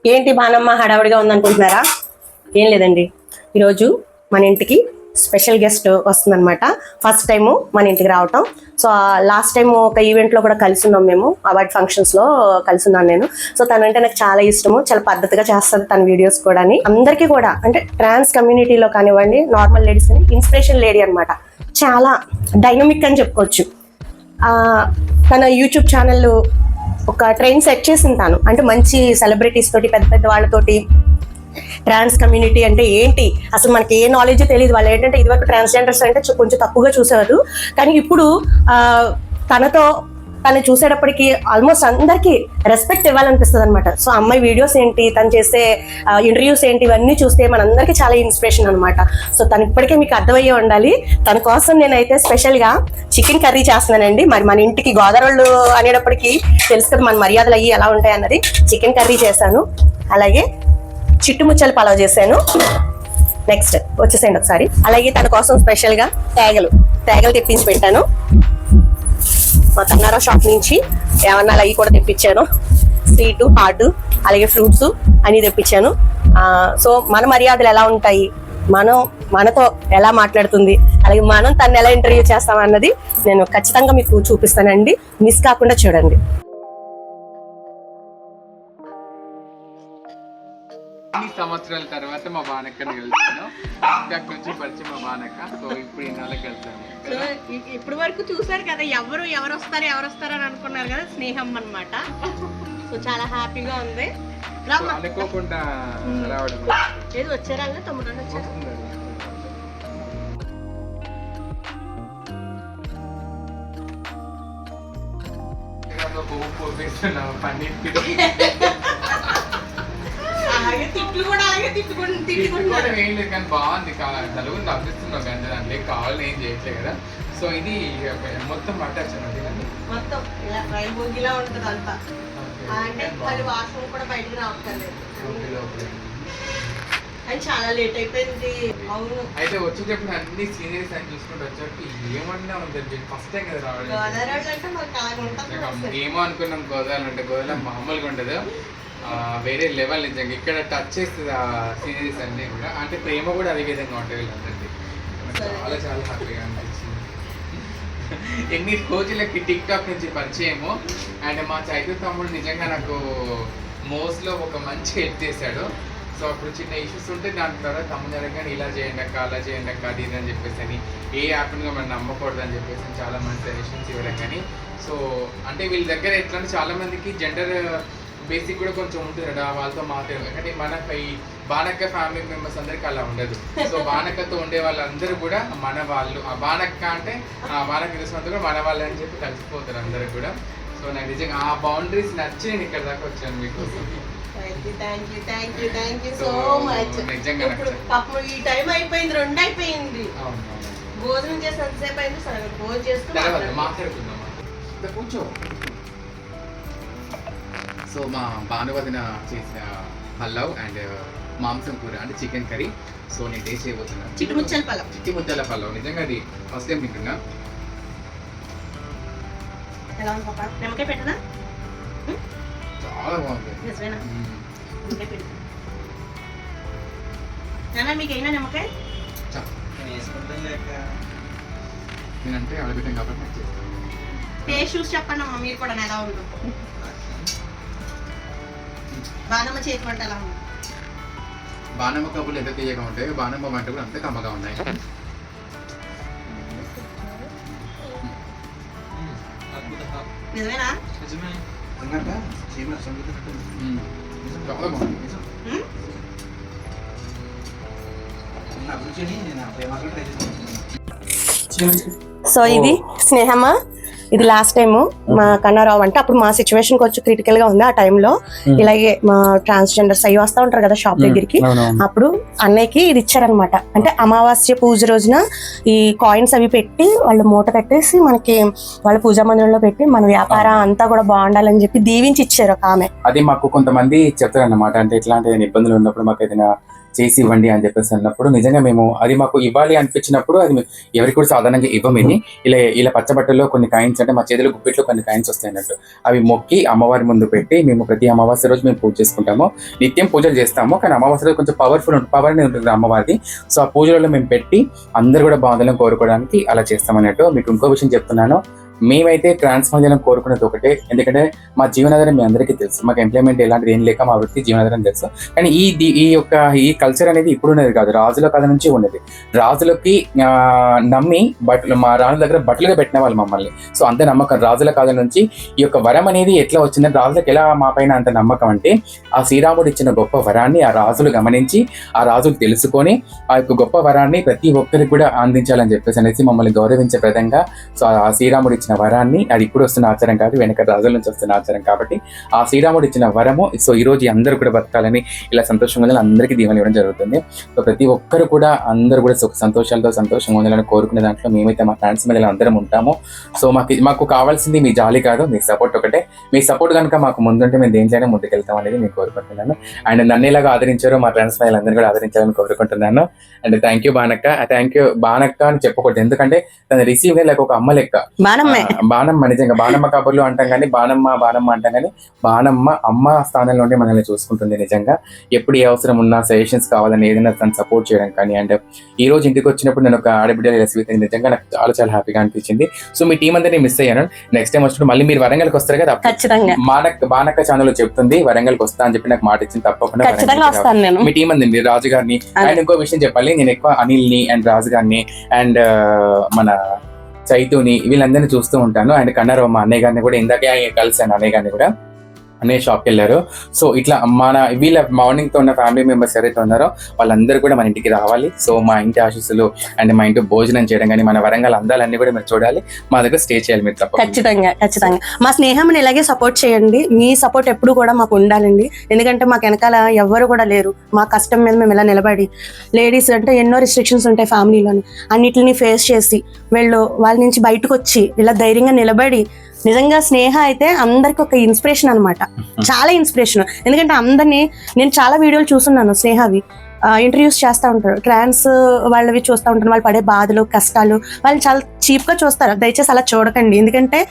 ఏంటి బాణమ్మ హడావుడిగా ఉందనుకుంటున్నారా? ఏం లేదండి, ఈరోజు మన ఇంటికి స్పెషల్ గెస్ట్ వస్తుందన్నమాట. ఫస్ట్ టైము మన ఇంటికి రావటం. సో లాస్ట్ టైం ఒక ఈవెంట్లో కూడా కలిసి ఉన్నాం, మేము అవార్డ్ ఫంక్షన్స్లో కలిసి ఉన్నాను నేను. సో తనంటే నాకు చాలా ఇష్టము, చాలా పద్ధతిగా చేస్తుంది తన వీడియోస్ కూడా. అందరికీ కూడా అంటే ట్రాన్స్ కమ్యూనిటీలో కానివ్వండి, నార్మల్ లేడీస్ కానీ ఇన్స్పిరేషన్ లేడీ అనమాట. చాలా డైనమిక్ అని చెప్పుకోవచ్చు. తన యూట్యూబ్ ఛానల్ ఒక ట్రైన్ సెట్ చేసింది తాను. అంటే మంచి సెలబ్రిటీస్ తోటి, పెద్ద పెద్ద వాళ్ళతోటి ట్రాన్స్ కమ్యూనిటీ అంటే ఏంటి అసలు మనకి ఏ నాలెడ్జ్ తెలియదు. వాళ్ళు ఏంటంటే ఇదివరకు ట్రాన్స్జెండర్స్ అంటే కొంచెం తప్పుగా చూసేవారు, కానీ ఇప్పుడు తను చూసేటప్పటికి ఆల్మోస్ట్ అందరికీ రెస్పెక్ట్ ఇవ్వాలనిపిస్తుంది అనమాట. సో అమ్మాయి వీడియోస్ ఏంటి, తను చేసే ఇంటర్వ్యూస్ ఏంటి, ఇవన్నీ చూస్తే మనందరికీ చాలా ఇన్స్పిరేషన్ అనమాట. సో తను ఇప్పటికే మీకు అర్థమయ్యే ఉండాలి. తన కోసం నేనైతే స్పెషల్గా చికెన్ కర్రీ చేస్తున్నానండి. మరి మన ఇంటికి గోదావరిళ్ళు అనేటప్పటికీ తెలుసు కదా మన మర్యాదలు అయ్యి ఎలా ఉంటాయి అన్నది. చికెన్ కర్రీ చేశాను, అలాగే చిట్టుముచ్చలు పలావ్ చేశాను. నెక్స్ట్ వచ్చేసేయండి ఒకసారి. అలాగే తన కోసం స్పెషల్గా తేగలు తెప్పించి పెట్టాను. మా కన్నారా షాప్ నుంచి ఏమన్నా అవి కూడా తెప్పించాను. స్వీటు, హాట్, అలాగే ఫ్రూట్స్ అన్నీ తెప్పించాను. సో మన మర్యాదలు ఎలా ఉంటాయి, మనతో ఎలా మాట్లాడుతుంది, అలాగే మనం తను ఎలా ఇంటర్వ్యూ చేస్తామన్నది నేను ఖచ్చితంగా మీకు చూపిస్తానండి. మిస్ కాకుండా చూడండి. అన్ని సంవత్సరాల తర్వాత మా బానక్కని కలిసాను. ఇంతకు నుంచి పరిచయం మా బానక్క. సో ఇప్పుడు ఇన్నాళ్ళకి కలిసాను. సో ఇప్పుడు వరకు చూసారు కదా, ఎవరు వస్తారు అని అనుకున్నారు కదా, స్నేహం అన్నమాట. సో చాలా హ్యాపీగా ఉంది. అనుకోకుండా రావడం. ఏది వచ్చారా తమ్ముడు వచ్చారా? కానీ బాగుంది, నలుగురు నవ్విస్తున్నావు కానీ దాంట్లో కావాలని ఏం చేయట్లేదు కదా. సో ఇది మొత్తం అటాచ్ అన్నది, మొత్తం ఇలా రైలు బోగిలా ఉంటుంది అంతా. అంటే వాళ్ళు వాసన కూడా బయటకు రావట్లేదు. కానీ చాలా లేట్ అయిపోయింది. అవును, అయితే వచ్చేటప్పుడు అన్ని సీనియర్స్ అని చూసుకుంటూ వచ్చేటప్పుడు ఏమన్నా ఉంటుంది. ఫస్ట్ టైం కదా రావడం. ఏమో అనుకున్నాం గోదావరి అంటే, గోదావరి మామూలుగా ఉండదు, వేరే లెవెల్. నిజంగా ఇక్కడ టచ్ చేస్తుంది ఆ సీనరీస్ అన్నీ కూడా. అంటే ప్రేమ కూడా అదే విధంగా ఉంటాయి వీళ్ళందరికీ. చాలా చాలా హ్యాపీగా అనిపించింది. ఎన్ని రోజులకి టిక్ టాక్ నుంచి పరిచయము. అండ్ మా చైతన్య తమ్ముడు నిజంగా నాకు మోస్ట్లో ఒక మంచి హెల్ప్ చేశాడు. సో అప్పుడు చిన్న ఇష్యూస్ ఉంటే దాని తర్వాత తమ్ముడు జరగగానే ఇలా చేయండి అక్క, అలా చేయండి అక్క, అది ఇది అని చెప్పేసి అని, ఏ యాప్గా మనం నమ్మకూడదు అని చెప్పేసి చాలా మంచి సజెషన్స్ ఇవ్వడం. కానీ సో అంటే వీళ్ళ దగ్గర ఎట్లా అంటే చాలా మందికి జెండర్ బేసిక్ కూడా కొంచెం ఉంటుంది కదా, వాళ్ళతో మాట్లాడారు. కానీ మనకు ఈ బానక్క ఫ్యామిలీ మెంబర్స్ అందరికి అలా ఉండదు. సో బానక్కతో ఉండే వాళ్ళందరూ కూడా మన వాళ్ళు. ఆ బానక్క అంటే బానక్క తెలిసినంత కూడా మన వాళ్ళే అని చెప్పి కలిసిపోతారు అందరూ కూడా. సో నాకు నిజంగా ఆ బౌండరీస్ నచ్చి నేను ఇక్కడ దాకా వచ్చాను మీకోసం. ఈ టైం అయిపోయింది, 2 అయిపోయింది. భోజనం చేసి ఎంతసేపు అయింది? సరే భోజనం చేసుకుని మాట్లాడుకుందాం. కూర్చో. సో మా భానువదిన చేసిన పలావ్ అండ్ మాంసం కూర అంటే చికెన్ కర్రీ. సో నేను టేస్ట్ చేయబోతున్నాను. చిట్టి ముద్దల పలావ్. నిజంగా అది ఫస్ట్ టైం తింటున్నా. చాలా బాగుంది. నేనంటే అడగటం కాబట్టి నాకు చేస్తాను. టేస్ట్ చూసి చెప్పండి అమ్మా మీరు కూడా ఎలా ఉంటుంది. బాణమ్మ చేతి వంట ఎలా ఉంది? బాణమ్మ కబుర్లు ఎంత తీయగా ఉంటాయి, బాణమ్మ వంట కూడా అంతే కమ్మగా ఉన్నాయి. నిజమేనా? చాలా బాగుంది. సో ఇది స్నేహమా, ఇది లాస్ట్ టైం మా కన్నారావు అంటే అప్పుడు మా సిచ్యువేషన్ కొంచెం క్రిటికల్ గా ఉంది. ఆ టైంలో ఇలాగే మా ట్రాన్స్జెండర్స్ అవి వస్తూ ఉంటారు కదా షాప్ దగ్గరికి, అప్పుడు అన్నయ్యకి ఇది ఇచ్చారనమాట. అంటే అమావాస్య పూజ రోజున ఈ కాయిన్స్ అవి పెట్టి వాళ్ళు మూట కట్టేసి మనకి వాళ్ళ పూజా మందిరంలో పెట్టి మన వ్యాపారం అంతా కూడా బాగుండాలని చెప్పి దీవించి ఇచ్చారు ఒక ఆమె. అది మాకు కొంతమంది చెప్తారు అన్నమాట. అంటే ఇట్లాంటి ఇబ్బందులు ఉన్నప్పుడు మాకు ఏదైనా చేసి ఇవ్వండి అని చెప్పేసి అన్నప్పుడు నిజంగా మేము అది మాకు ఇవ్వాలి అనిపించినప్పుడు అది ఎవరికి కూడా సాధారణంగా ఇవ్వమని ఇలా పచ్చబట్టల్లో కొన్ని కాయిన్స్ అంటే మా చేతిలో గుప్పిట్లో కొన్ని కాయిన్స్ వస్తాయి అన్నట్టు అవి మొక్కి అమ్మవారి ముందు పెట్టి మేము ప్రతి అమావాస్య రోజు మేము పూజ చేసుకుంటాము, నిత్యం పూజలు చేస్తాము. కానీ అమావాస్య రోజు కొంచెం పవర్ అనేది ఉంటుంది అమ్మవారిది. సో ఆ పూజలలో మేము పెట్టి అందరూ కూడా బాధలను కోరుకోవడానికి అలా చేస్తామన్నట్టు. మీకు ఇంకో విషయం చెప్తున్నాను, మేమైతే ట్రాన్స్ఫార్మేషన్ కోరుకునేది ఒకటే, ఎందుకంటే మా జీవనాధారం మీ అందరికీ తెలుసు, మాకు ఎంప్లాయ్మెంట్ ఎలాంటిది ఏం లేక మా వృత్తి జీవనాధారం తెలుసు. కానీ ఈ కల్చర్ అనేది ఇప్పుడు ఉన్నది కాదు, రాజుల కాలం నుంచి ఉన్నది. రాజులకి నమ్మి మా రాజుల దగ్గర బట్టలుగా పెట్టిన వాళ్ళు మమ్మల్ని. సో అంత నమ్మకం రాజుల కాలం నుంచి. ఈ యొక్క వరం అనేది ఎట్లా వచ్చిందంటే రాజులకు ఎలా మా పైన అంత నమ్మకం అంటే ఆ శ్రీరాముడు ఇచ్చిన గొప్ప వరాన్ని ఆ రాజులు గమనించి ఆ రాజులు తెలుసుకొని ఆ యొక్క గొప్ప వరాన్ని ప్రతి ఒక్కరికి కూడా అందించాలని చెప్పేసి అనేసి మమ్మల్ని గౌరవించే విధంగా. సో ఆ శ్రీరాముడు ఇచ్చిన వరాన్ని, అది ఇప్పుడు వస్తున్న ఆచారం కాదు, వెనక రాజుల నుంచి వస్తున్న ఆచారం కాబట్టి ఆ శ్రీరాముడు ఇచ్చిన వరము. సో ఈ రోజు అందరూ కూడా బతకాలని ఇలా సంతోషంగా ఉండాలని అందరికీ దీవెనలు ఇవ్వడం జరుగుతుంది. సో ప్రతి ఒక్కరు కూడా అందరూ కూడా సంతోషంగా ఉండాలని కోరుకునే దాంట్లో మేమైతే మా ఫ్రెండ్స్ మీద అందరం ఉంటాము. సో మాకు కావాల్సింది మీ జాలి కాదు, మీ సపోర్ట్ ఒకటే. మీ సపోర్ట్ కనుక మాకు ముందుంటే మేము దేనికైనా ముందుకెళ్తాం అనేది నేను కోరుకుంటున్నాను. అండ్ నన్ను ఇలాగా ఆదరించారో మా ఫ్రెండ్స్ మీద అందరూ కూడా ఆదరించాలని కోరుకుంటున్నాను. అండ్ థ్యాంక్ యూ బానక్క అని చెప్పకూడదు, ఎందుకంటే తను రిసీవ్ లైక్ ఒక అమ్మ లెక్క. బాణమ్మ నిజంగా బాణమ్మ కబుర్లు అంటాం కానీ బాణమ్మ అంటాం కానీ బాణమ్మ అమ్మ స్థానంలో ఉండి మనల్ని చూసుకుంటుంది. నిజంగా ఎప్పుడు ఏ అవసరం ఉన్నా సజెషన్స్ కావాలని ఏదైనా తను సపోర్ట్ చేయడం కానీ. అండ్ ఈ రోజు ఇంటికి వచ్చినప్పుడు నేను ఒక ఆడబిడ్డ రెసిపీ నిజంగా నాకు చాలా హ్యాపీగా అనిపించింది. సో మీ టీం అందరినీ మిస్ అయ్యాను. నెక్స్ట్ టైం వచ్చినప్పుడు మళ్ళీ మీరు వరంగల్కి వస్తారు కదా, బానక్క ఛానల్ చెప్తుంది వరంగల్కి వస్తా అని చెప్పి నాకు మాట ఇచ్చింది, తప్పకుండా మీ టీం అంది రాజు గారిని. అండ్ ఇంకో విషయం చెప్పాలి, నేను ఎక్కువ అనిల్ని అండ్ రాజు గారిని అండ్ మన చైతుని వీళ్ళందరినీ చూస్తూ ఉంటాను. అండ్ కన్నరవ మా అన్నయ్య గారిని కూడా ఇందాకే కలిసాను, అన్నయ్య గారిని కూడా అన్నయ్య షాప్కి వెళ్ళారు. సో ఇట్లా వీళ్ళ మార్నింగ్తో ఉన్న ఫ్యామిలీ మెంబర్స్ ఎవరైతే ఉన్నారో వాళ్ళందరూ కూడా మన ఇంటికి రావాలి. సో మా ఇంటి ఆశీస్సులు అండ్ మా ఇంటి భోజనం చేయడం కానీ మన వరంగల్ అందాలన్నీ కూడా మీరు చూడాలి, మా దగ్గర స్టే చేయాలి మీరు తప్ప. ఖచ్చితంగా మా స్నేహంని ఇలాగే సపోర్ట్ చేయండి. మీ సపోర్ట్ ఎప్పుడు కూడా మాకు ఉండాలండి, ఎందుకంటే మాకు వెనకాల ఎవ్వరు కూడా లేరు. మా కష్టం మీద మేము ఇలా నిలబడి, లేడీస్ అంటే ఎన్నో రిస్ట్రిక్షన్స్ ఉంటాయి ఫ్యామిలీలోని, అన్నిటిని ఫేస్ చేసి వాళ్ళ నుంచి బయటకు వచ్చి ఇలా ధైర్యంగా నిలబడి, నిజంగా స్నేహ అయితే అందరికి ఒక ఇన్స్పిరేషన్ అనమాట, చాలా ఇన్స్పిరేషన్. ఎందుకంటే అందరినీ నేను చాలా వీడియోలు చూస్తున్నాను, స్నేహవి ఇంటర్వ్యూస్ చేస్తూ ఉంటారు, ట్రాన్స్ వాళ్ళవి చూస్తూ ఉంటారు, వాళ్ళు పడే బాధలు కష్టాలు వాళ్ళు చాలా చీప్గా చూస్తారు. దయచేసి అలా చూడకండి, ఎందుకంటే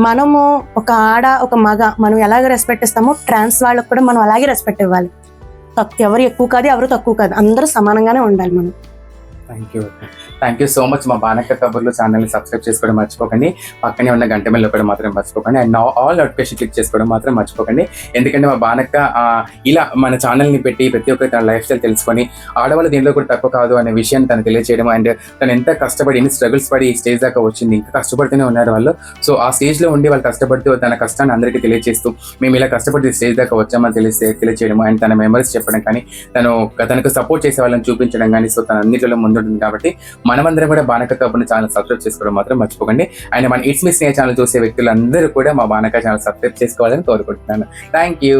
మనము ఒక ఆడ ఒక మగ మనం ఎలాగ రెస్పెక్ట్ ఇస్తామో ట్రాన్స్ వాళ్ళకు కూడా మనం అలాగే రెస్పెక్ట్ ఇవ్వాలి. ఎవరు ఎక్కువ కాదు ఎవరు తక్కువ కాదు, అందరూ సమానంగానే ఉండాలి మనం. Thank you so much. మా బానక్క కబుర్లు ఛానల్ని సబ్స్క్రైబ్ చేసుకోవడం మర్చిపోకండి, పక్కనే ఉన్న గంట బెల్ కూడా మాత్రం మర్చిపోకండి, అండ్ ఆల్ నోటిఫికేషన్ క్లిక్ చేసుకోవడం మాత్రం మర్చిపోకండి. ఎందుకంటే మా బానక్క ఇలా మన ఛానల్ని పెట్టి ప్రతి ఒక్కరి తన లైఫ్ స్టైల్ తెలుసుకొని ఆడవాళ్ళు దీంట్లో కూడా తక్కువ కాదు అనే విషయాన్ని తను తెలియజేయడం. అండ్ తను ఎంత కష్టపడి ఎన్ని స్ట్రగుల్స్ పడి ఈ స్టేజ్ దాకా వచ్చింది, ఇంకా కష్టపడుతూనే ఉన్నారు వాళ్ళు. సో ఆ స్టేజ్లో ఉండి వాళ్ళు కష్టపడుతూ తన కష్టాన్ని అందరికీ తెలియజేస్తూ మేము ఇలా కష్టపడి స్టేజ్ దాకా వచ్చామని తెలియజేయడం అండ్ తన మెమరీస్ చెప్పడం కానీ తనకు సపోర్ట్ చేసే వాళ్ళని చూపించడం కానీ. సో తన అన్నింటిలో ముందుంటుంది కాబట్టి మనమందరం కూడా బానక్క కబుర్ని ఛానల్ సబ్స్క్రైబ్ చేసుకోవడం మాత్రం మర్చిపోకండి. అండ్ మన ఇట్స్ మీ స్నేహ ఛానల్ చూసే వ్యక్తులందరూ కూడా మా బానక్క ఛానల్ సబ్స్క్రైబ్ చేసుకోవాలని కోరుకుంటున్నాను. Thank you.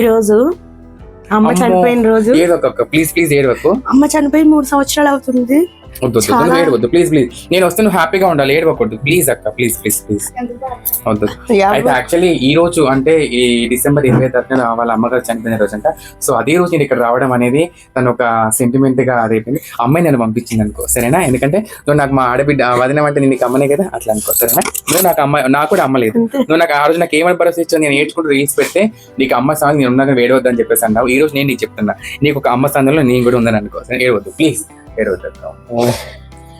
ఈరోజు అమ్మ చనిపోయిన రోజు, ప్లీజ్ ఏడవకు. అమ్మ చనిపోయి 3 సంవత్సరాలు అవుతుంది. వద్దు ప్లీజ్ నేను వస్తే నువ్వు హ్యాపీగా ఉండాలి, ఏడవకూడదు ప్లీజ్ అక్క, ప్లీజ్ వద్దు. అయితే యాక్చువల్లీ ఈ రోజు అంటే ఈ డిసెంబర్ 23 వాళ్ళ అమ్మగారు చనిపోయిన రోజు అంట. సో అదే రోజు నేను ఇక్కడ రావడం అనేది తను ఒక సెంటిమెంట్ గా అదైపోయింది. అమ్మాయి నన్ను పంపించింది అనుకో, సరేనా? ఎందుకంటే నువ్వు నాకు మా ఆడబిడ్డ వదిన అంటే నేను నీకు అమ్మనే కదా, అట్లా అనుకో, సరేనా? నువ్వు నాకు అమ్మాయి, నాకు కూడా అమ్మ లేదు. నువ్వు నాకు ఆ రోజు నాకు ఏమని పరిస్థితి ఇచ్చావు, నేను ఏడ్చుకుంటూ రీల్స్ పెడితే నీకు అమ్మ స్థానం నేను ఉన్నాక వేడవద్దని చెప్పేసి అన్నావు. ఈ రోజు నేను నీకు చెప్తున్నా, నీకు ఒక అమ్మ స్థానంలో నేను కూడా ఉందని అనుకో, ఏడవద్దు ప్లీజ్.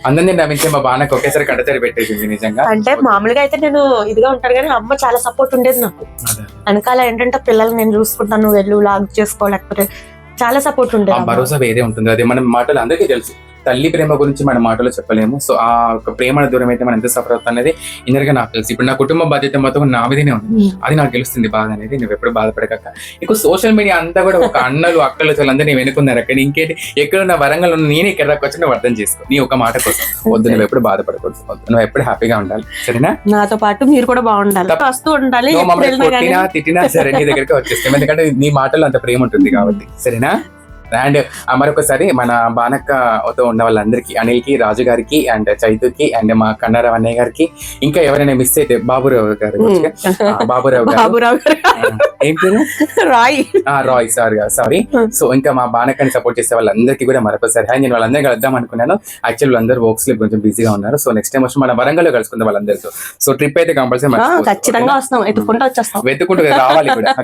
అందరినీ నమ్మించే మా బానకు ఒకేసారి కడతరి పెట్టేసింది నిజంగా. అంటే మామూలుగా అయితే నేను ఇదిగా ఉంటాను కానీ అమ్మ చాలా సపోర్ట్ ఉండేది నాకు. వెనకాల ఏంటంటే పిల్లలు నేను చూసుకుంటాను, నువ్వు వెళ్ళు లాగ్ చేసుకోలేకపోతే చాలా సపోర్ట్ ఉండేది. భరోసా వేరే ఉంటుంది, అది మన మాటలు అందరికీ తెలుసు. తల్లి ప్రేమ గురించి మన మాటలో చెప్పలేము. సో ఆ ఒక ప్రేమ దూరం అయితే మనం ఎంత సఫర్ అవుతుంది అనేది ఇన్నర్గా నాకు తెలుసు. ఇప్పుడు నా కుటుంబ బాధ్యత మొత్తం నా మీదనే ఉంది, అది నాకు తెలుస్తుంది బాధ అనేది. నువ్వు ఎప్పుడు బాధపడక. నీకు సోషల్ మీడియా అంతా కూడా ఒక అన్నలు అక్కలు వాళ్ళందరూ వెనుకున్నారు అక్కడ. ఇంకేంటి ఎక్కడ ఉన్న వరంగల్ ఉన్న నేను ఇక్కడ దాకా వచ్చి నువ్వు అర్థం చేసుకో. నీ ఒక మాట కోసం వద్దు, నువ్వు ఎప్పుడు బాధపడకూడదు, నువ్వు ఎప్పుడు హ్యాపీగా ఉండాలి, సరేనా? నాతో పాటు మీరు కూడా బాగుండాలి, వస్తూ ఉండాలి. కొట్టినా తిట్టినా సరే నీ దగ్గరికి వచ్చేస్తాం, ఎందుకంటే నీ మాటల్లో అంత ప్రేమ ఉంటుంది కాబట్టి, సరేనా? అండ్ మరొకసారి మన బానక్కతో ఉన్న వాళ్ళందరికీ, అనిల్కి, రాజు గారికి అండ్ చైతుకి అండ్ మా కన్నారావు అన్నయ్య గారికి, ఇంకా ఎవరైనా మిస్ అయితే బాబురావు గారు ఏం పేరు? రాయ్. రాయ్, సారీ. సో ఇంకా మా బానక్కని సపోర్ట్ చేసే వాళ్ళందరికీ కూడా మరొకసారి హాయ్. నేను వాళ్ళందరికీ కలుద్దాం అనుకున్నాను. యాక్చువల్ వాళ్ళందరూ వర్క్స్ లో కొంచెం బిజీగా ఉన్నారు. సో నెక్స్ట్ టైం వచ్చి మన వరంగల్లో కలుసుకుందాం వాళ్ళందరితో. సో ట్రిప్ అయితే కంపల్సరీ ఖచ్చితంగా వస్తాం, ఎత్తుకుంటూ వచ్చేస్తాం, వెతుకుంటూ రావాలి కూడా.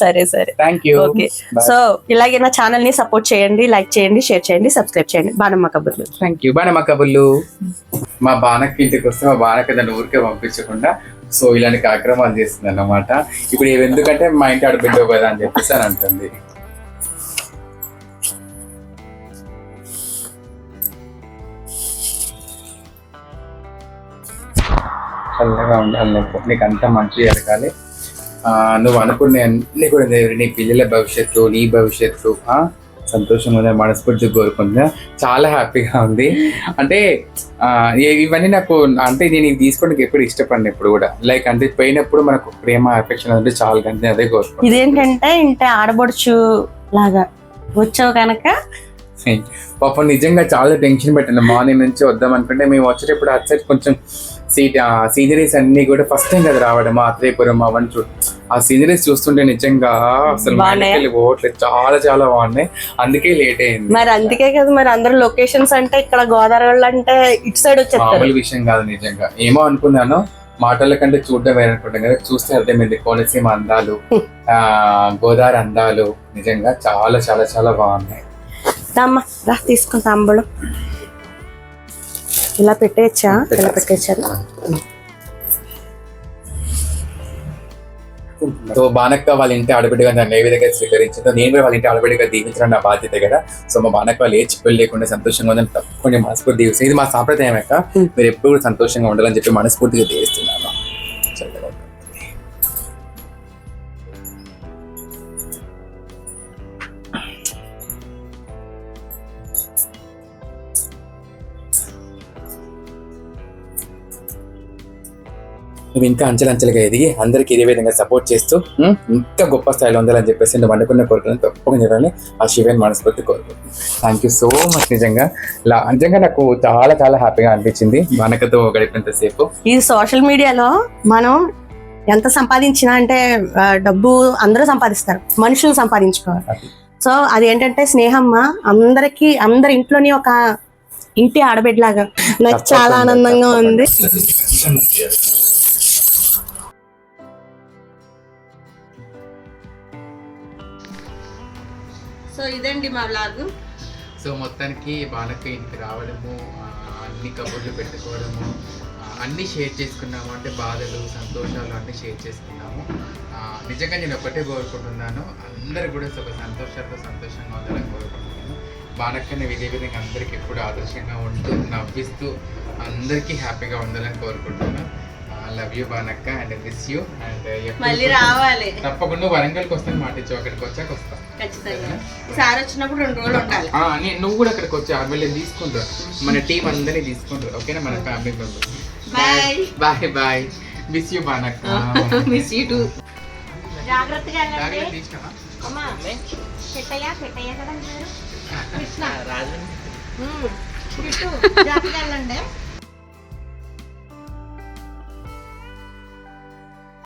సరే. Thank you. ఓకే. సో ఇలాగే నా ఛానల్ ని సపోర్ట్ చేయండి, లైక్ చేయండి, షేర్ చేయండి, సబ్స్క్రైబ్ చేయండి. బాణమ్మ కబుర్లు. Thank you. బాణమ్మ కబుర్లు. మా బానక్క ఇంటికి వస్తే మా బానక్క దాన్ని ఊరికే పంపించకుండా సో ఇలాంటి కార్యక్రమాలు చేస్తుంది అన్నమాట. ఇప్పుడు ఇవి ఎందుకంటే మా ఇంటి ఆడబిడ్డ కదా అని చెప్పేసి అని అంటుంది. చల్లగా ఉండాలి, నీకు అంతా మంచిగా జరగాలి. నువ్వు అనుకునే అన్ని కూడా నీ పిల్లల భవిష్యత్తు, నీ భవిష్యత్తు సంతోషంగా ఉంది, మనస్ఫూర్తిగా కోరుకుంటున్నా. చాలా హ్యాపీగా ఉంది. అంటే ఇవన్నీ నాకు అంటే నేను ఇది తీసుకోవడానికి ఎప్పుడు ఇష్టపడిన ఎప్పుడు కూడా లైక్ అంటే పోయినప్పుడు మనకు ప్రేమ అఫెక్షన్ అంటే చాలా కంటే అదే కోరుకుంటాను. ఇదేంటంటే ఇంటే ఆడబడుచు లాగా వచ్చావు కనుక పాపం నిజంగా చాలా టెన్షన్ పెట్టండి. మార్నింగ్ నుంచి వద్దాం అనుకుంటే మేము వచ్చేటప్పుడు అటు సైడ్ కొంచెం సీనరీస్ అన్ని కూడా ఫస్ట్ టైం కదా రావడం, ఆత్రేయపురం అవన్నీ ఆ సీనరీస్ చూస్తుంటే నిజంగా అసలు పోవట్లేదు, చాలా చాలా బాగున్నాయి. అందుకే లేట్ అయింది. మరి అందుకే కదా మరి అందరూ లొకేషన్స్ అంటే ఇక్కడ గోదావరి అంటే ఇటు సైడ్ వచ్చేస్తారు. మామూలు విషయం కాదు నిజంగా. ఏమో అనుకున్నాను, మాటల కంటే చూడడం వేరే అనుకుంటాం కదా, చూస్తే అర్థమైంది కోనసీమ అందాలు, గోదావరి అందాలు నిజంగా చాలా చాలా చాలా బాగున్నాయి. రా తీసుకుంటా అంబడు. ఇలా పెట్టేయచ్చా? సో బానక్క వాళ్ళ ఇంటి ఆడబిడ్డగా నన్ను ఏ విధంగా స్వీకరించిందో నేను కూడా వాళ్ళ ఇంటి ఆడబిడ్డగా దీవించడం నా బాధ్యత కదా. సో మా బానక్క వాళ్ళు ఏ చిక్కులు లేకుండా సంతోషంగా ఉందని తప్పకుండా మనస్ఫూర్తి దీవిస్తాను. ఇది మా సాంప్రదాయం యొక్క మీరు ఎప్పుడు కూడా సంతోషంగా ఉండాలని చెప్పి మనస్ఫూర్తిగా దీవిస్తున్నాను. నువ్వు ఇంకా అంచెలంచెలుగా ఎదిగి అందరికీ ఇదే విధంగా సపోర్ట్ చేస్తూ ఇంకా గొప్ప స్థాయిలో ఉండాలని చెప్పేసి నువ్వు అనుకున్న కోరుకుని తప్పకుండా జరగాలని ఆ శివన్ మనస్ఫూర్తి కోరుకుంటున్నాను. Thank you so much. నిజంగా నాకు చాలా చాలా హ్యాపీగా అనిపించింది బానక్కతో గడిపినంతసేపు. ఈ సోషల్ మీడియాలో మనం ఎంత సంపాదించినా అంటే డబ్బు అందరూ సంపాదిస్తారు, మనుషులు సంపాదించుకోవాలి. సో అది ఏంటంటే స్నేహమ్మ అందరి ఇంట్లోని ఒక ఇంటి ఆడబిడ్డలాగా నాకు చాలా ఆనందంగా ఉంది. సో ఇదండి మా వ్లాగ్. సో మొత్తానికి బానక్క ఇంటికి రావడము, అన్ని కబుర్లు పెట్టుకోవడము, అన్నీ షేర్ చేసుకున్నాము. అంటే బాధలు సంతోషాలు అన్నీ షేర్ చేసుకున్నాము. నిజంగా నేను ఒకటే కోరుకుంటున్నాను, అందరూ కూడా సంతోషంగా ఉండాలని కోరుకుంటున్నాను. బానక్కని ఇదే విధంగా అందరికీ ఎప్పుడు ఆదర్శంగా ఉంటూ నవ్విస్తూ అందరికీ హ్యాపీగా ఉండాలని కోరుకుంటున్నాను. లవ్ యూ బానక్క అండ్ మిస్ యూ. అండ్ మళ్ళీ రావాలి తప్పకుండా వరంగల్కి వస్తాను మాట ఇచ్చి, అక్కడికి వచ్చాక వస్తా ఖచ్చితంగా. ఈసారి వచ్చినప్పుడు 2 రోజులు ఉండాలి. నువ్వు కూడా అక్కడికి వచ్చి ఆర్మీలో తీసుకుంటారు, మన టీం అందరినీ తీసుకుంటారు. ఓకేనా? మన family members. Bye. Miss you బానక్క. Miss you too. జాగ్రత్తగా వెళ్ళండి.